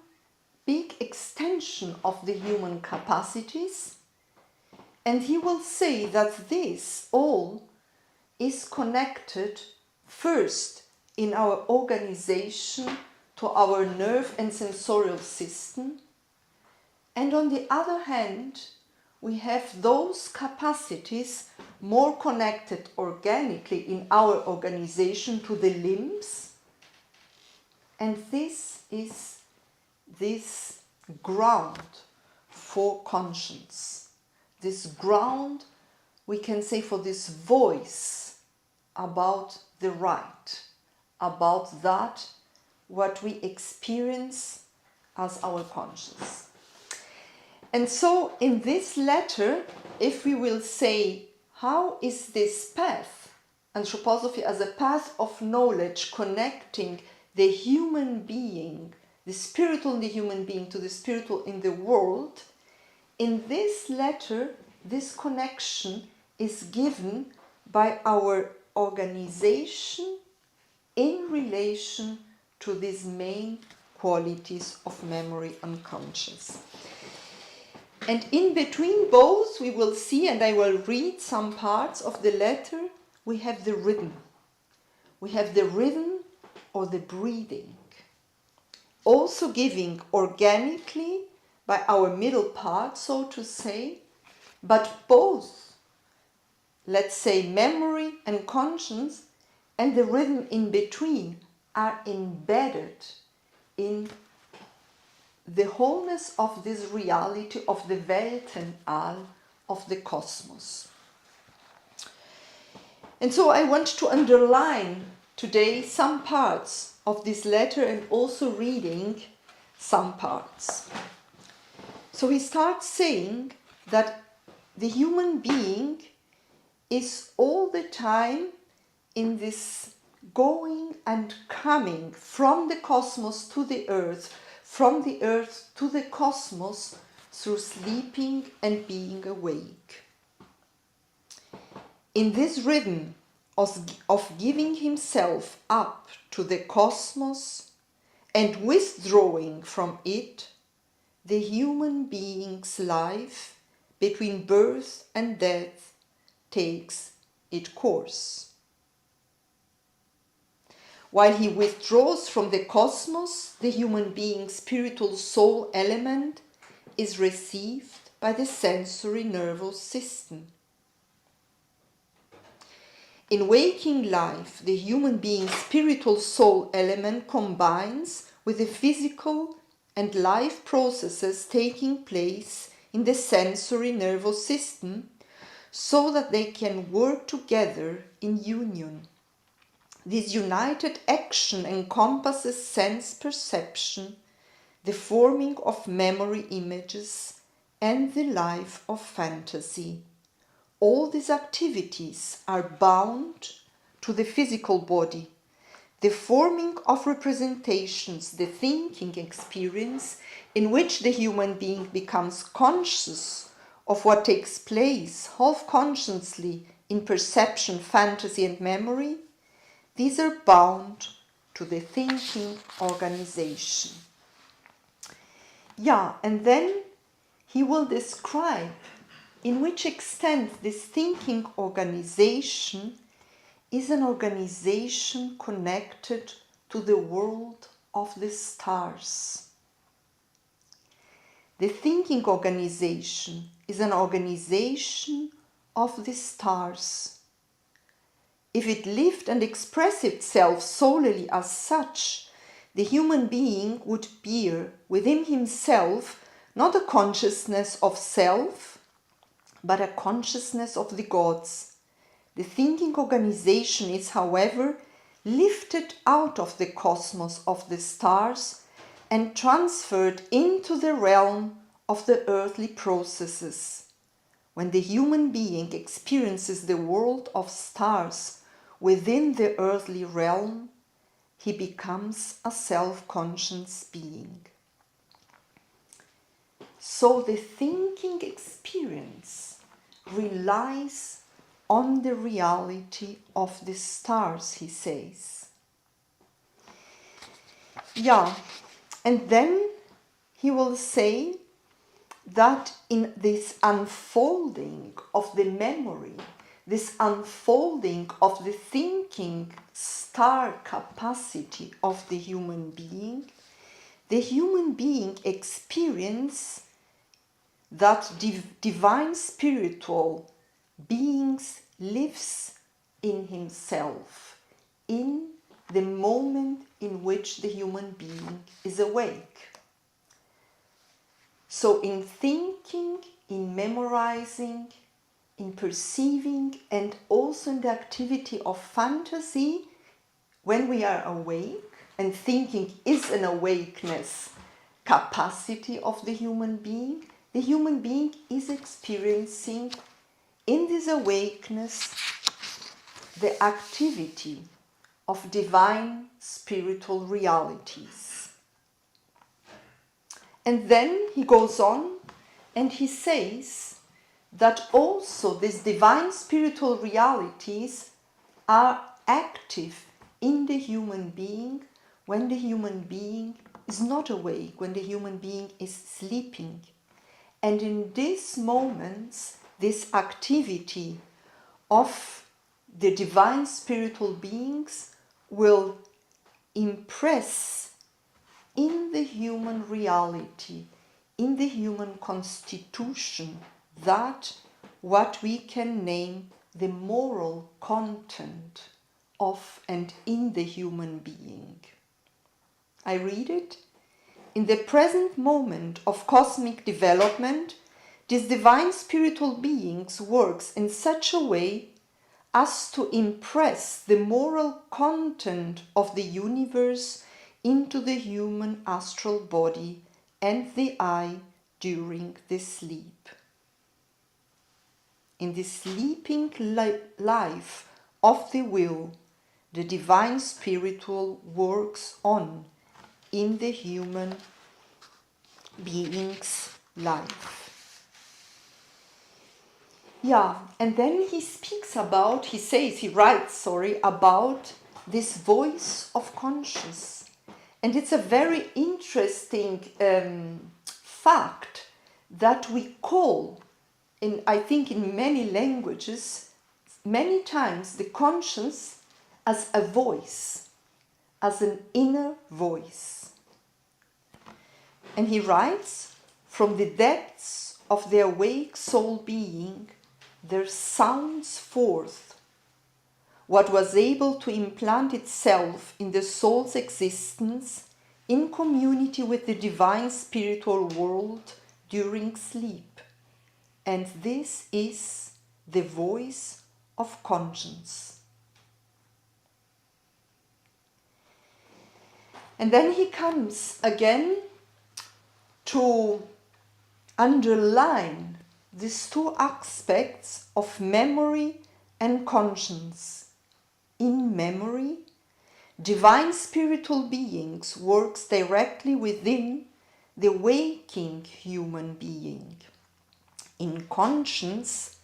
big extension of the human capacities, and he will say that this all is connected first in our organization to our nerve and sensorial system, and on the other hand we have those capacities more connected organically in our organization to the limbs, and this is this ground for conscience, this ground, we can say, for this voice about the right, about that what we experience as our conscience. And so in this letter, if we will say, how is this path, anthroposophy as a path of knowledge connecting the human being, the spiritual in the human being to the spiritual in the world, in this letter, this connection is given by our organization in relation to these main qualities of memory and conscience. And in between both, we will see, and I will read some parts of the letter, we have the rhythm. We have the rhythm or the breathing. Also giving organically by our middle part, so to say, but both, let's say, memory and conscience and the rhythm in between are embedded in the wholeness of this reality of the Weltenall, of the cosmos. And so I want to underline today some parts of this letter and also reading some parts. So he starts saying that the human being is all the time in this going and coming from the cosmos to the earth, from the earth to the cosmos, through sleeping and being awake. In this rhythm of giving himself up to the cosmos and withdrawing from it, the human being's life between birth and death takes its course. While he withdraws from the cosmos, the human being's spiritual soul element is received by the sensory nervous system. In waking life, the human being's spiritual soul element combines with the physical and life processes taking place in the sensory nervous system so that they can work together in union. This united action encompasses sense perception, the forming of memory images, and the life of fantasy. All these activities are bound to the physical body, the forming of representations, the thinking experience in which the human being becomes conscious of what takes place half consciously in perception, fantasy, and memory. These are bound to the thinking organization. And then he will describe in which extent this thinking organization is an organization connected to the world of the stars. The thinking organization is an organization of the stars. If it lived and expressed itself solely as such, the human being would bear within himself not a consciousness of self, but a consciousness of the gods. The thinking organization is, however, lifted out of the cosmos of the stars and transferred into the realm of the earthly processes. When the human being experiences the world of stars within the earthly realm, he becomes a self-conscious being. So the thinking experience relies on the reality of the stars, he says. And then he will say that in this unfolding of the memory, this unfolding of the thinking star capacity of the human being experiences that divine spiritual beings lives in himself, in the moment in which the human being is awake. So in thinking, in memorizing, in perceiving, and also in the activity of fantasy, when we are awake, and thinking is an awakeness capacity of the human being is experiencing in this awakeness the activity of divine spiritual realities. And then he goes on and he says that also these divine spiritual realities are active in the human being when the human being is not awake, when the human being is sleeping. And in these moments, this activity of the divine spiritual beings will impress in the human reality, in the human constitution, that what we can name the moral content of and in the human being. I read it. In the present moment of cosmic development, this divine spiritual beings works in such a way as to impress the moral content of the universe into the human astral body and the eye during the sleep. In the sleeping life of the will, the divine spiritual works on in the human being's life. Yeah, and then he writes about this voice of conscience. And it's a very interesting fact that we call, I think in many languages, many times the conscience as a voice, as an inner voice. And he writes, from the depths of the awake soul being, there sounds forth what was able to implant itself in the soul's existence in community with the divine spiritual world during sleep. And this is the voice of conscience. And then he comes again to underline these two aspects of memory and conscience. In memory, divine spiritual beings works directly within the waking human being. In conscience,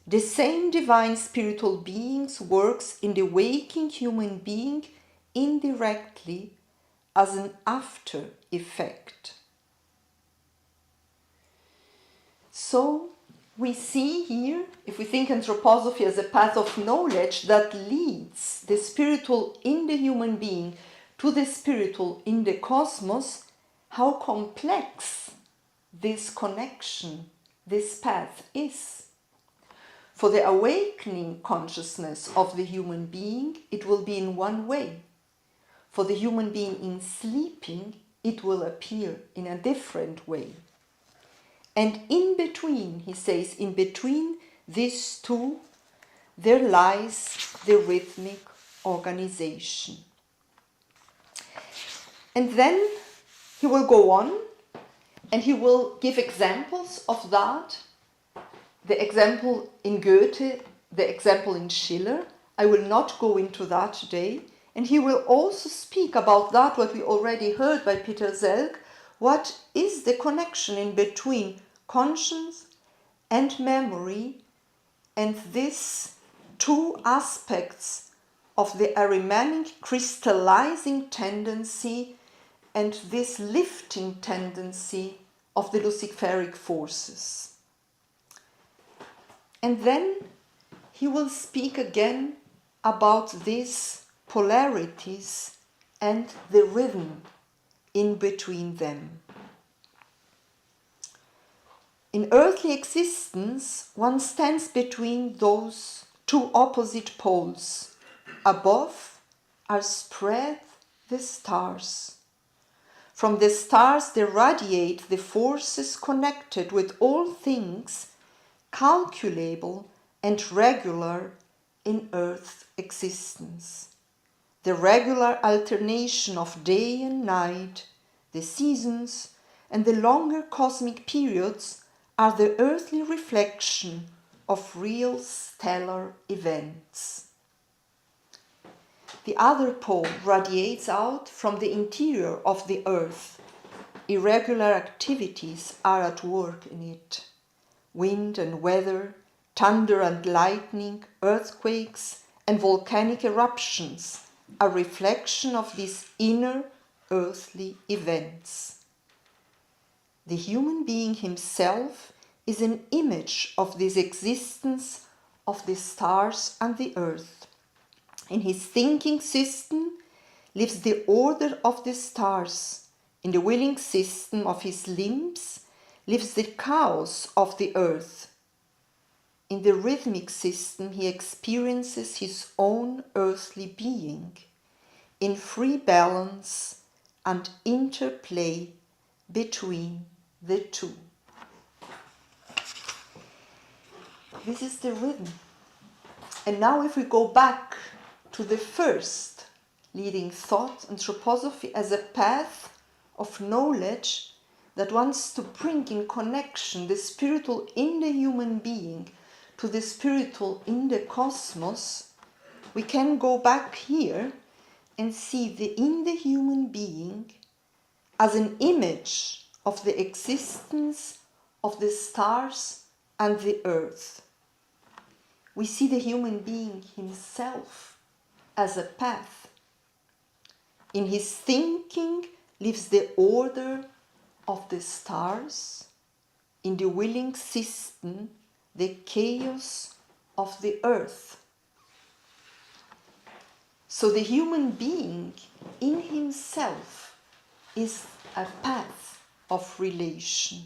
the same divine spiritual beings works in the waking human being indirectly as an after effect. So we see here, if we think anthroposophy as a path of knowledge that leads the spiritual in the human being to the spiritual in the cosmos, how complex this connection, this path is. For the awakening consciousness of the human being, it will be in one way. For the human being in sleeping, it will appear in a different way. And in between, he says, in between these two, there lies the rhythmic organization. And then he will go on and he will give examples of that. The example in Goethe, the example in Schiller. I will not go into that today. And he will also speak about that, what we already heard by Peter Selg. What is the connection in between conscience and memory, and these two aspects of the Ahrimanic crystallizing tendency and this lifting tendency of the luciferic forces. And then he will speak again about these polarities and the rhythm in between them. In earthly existence, one stands between those two opposite poles. Above are spread the stars. From the stars there radiate the forces connected with all things calculable and regular in earth existence. The regular alternation of day and night, the seasons, and the longer cosmic periods are the earthly reflection of real stellar events. The other pole radiates out from the interior of the earth. Irregular activities are at work in it. Wind and weather, thunder and lightning, earthquakes and volcanic eruptions are reflection of these inner earthly events. The human being himself is an image of this existence of the stars and the earth. In his thinking system lives the order of the stars. In the willing system of his limbs lives the chaos of the earth. In the rhythmic system he experiences his own earthly being in free balance and interplay between the two. This is the rhythm. And now if we go back to the first leading thought, anthroposophy as a path of knowledge that wants to bring in connection the spiritual in the human being to the spiritual in the cosmos, we can go back here and see in the human being as an image of the existence of the stars and the earth. We see the human being himself as a path. In his thinking lives the order of the stars, in the willing system the chaos of the earth. So the human being in himself is a path of relation.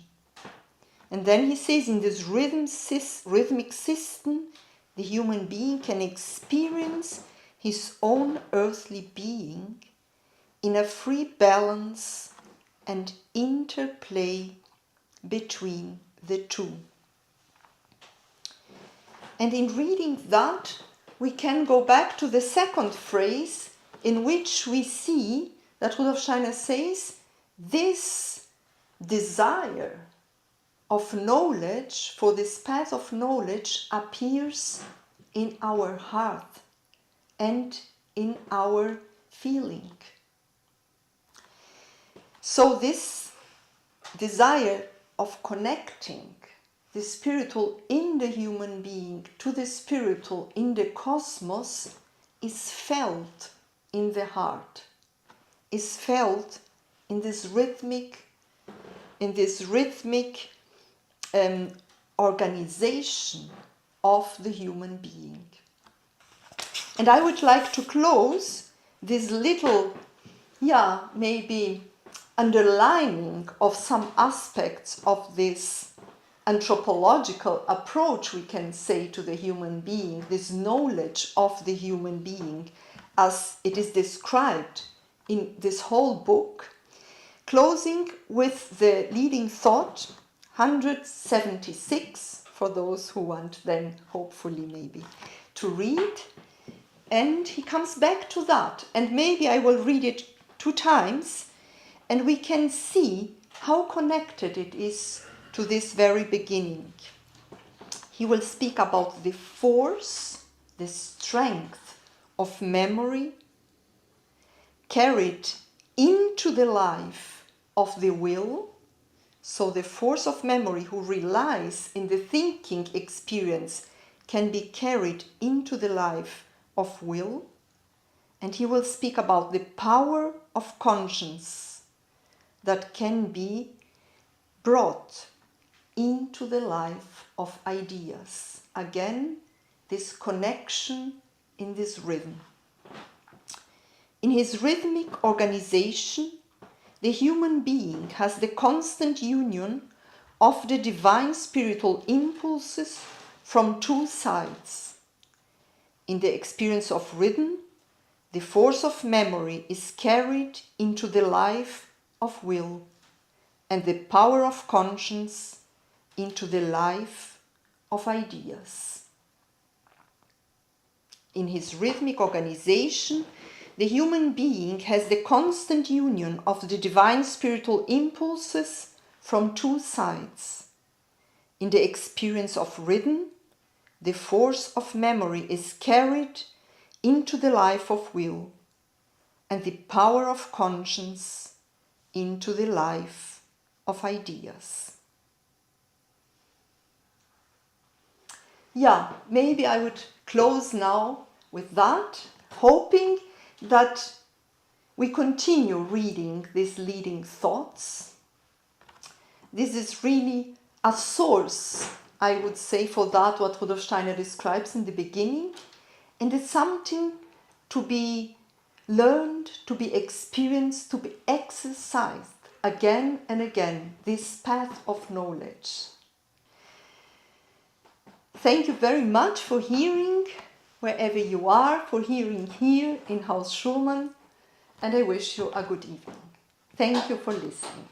And then he says, in this rhythmic system, the human being can experience his own earthly being in a free balance and interplay between the two. And in reading that, we can go back to the second phrase, in which we see that Rudolf Steiner says, this desire of knowledge, for this path of knowledge, appears in our heart and in our feeling. So this desire of connecting the spiritual in the human being to the spiritual in the cosmos is felt in the heart, is felt in this rhythmic organization of the human being. And I would like to close this little, maybe underlining of some aspects of this anthropological approach, we can say, to the human being, this knowledge of the human being as it is described in this whole book, closing with the leading thought 176, for those who want then hopefully maybe to read. And he comes back to that, and maybe I will read it 2 times, and we can see how connected it is to this very beginning. He will speak about the force, the strength of memory carried into the life of the will. So the force of memory who relies in the thinking experience can be carried into the life of will. And he will speak about the power of conscience that can be brought into the life of ideas. Again, this connection in this rhythm. In his rhythmic organization, the human being has the constant union of the divine spiritual impulses from 2 sides. In the experience of rhythm, the force of memory is carried into the life of will, and the power of conscience into the life of ideas. In his rhythmic organization, the human being has the constant union of the divine spiritual impulses from 2 sides. In the experience of rhythm, the force of memory is carried into the life of will, and the power of conscience into the life of ideas. Maybe I would close now with that, hoping that we continue reading these leading thoughts. This is really a source, I would say, for that what Rudolf Steiner describes in the beginning, and it's something to be learned, to be experienced, to be exercised again and again, this path of knowledge. Thank you very much for hearing, wherever you are, for hearing here in Haus Schulman, and I wish you a good evening. Thank you for listening.